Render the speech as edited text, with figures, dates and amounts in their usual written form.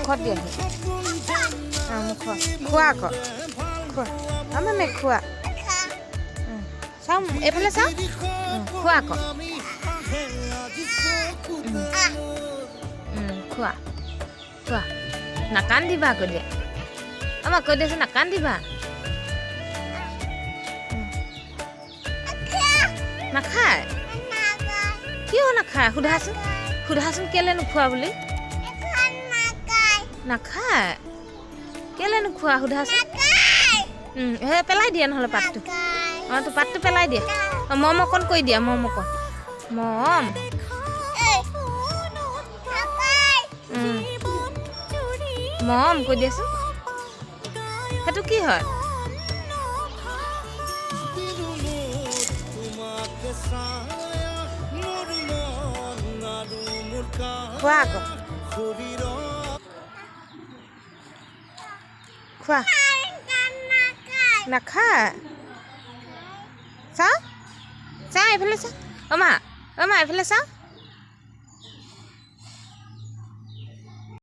মুখত দিয়ে মুখত খোৱা আকৌ খোৱা আমে খোৱা চাওঁ এইফালে চাওঁ খোৱা আকৌ খোৱা খোৱা নাকান্দিবা আকৌ দিয়া আমাক কৈ দিয়াচোন নাকান্দিবা নাখায় কিয় নাখায় সোধাচোন কেলে নোখোৱা বুলি নাখায় কেলে নোখোৱা সোধাচোন সেই পেলাই দিয়া নহ'লে পাতটো অঁ তো পাতটো পেলাই দিয়া মম অকণ কৈ দিয়া মম অকণ মম কৈ দিয়াচোন সেইটো কি হয় খোৱা আকৌ খোৱা নাখায় চাওঁ এইফালে চাওঁ অমা এইফালে চাওঁ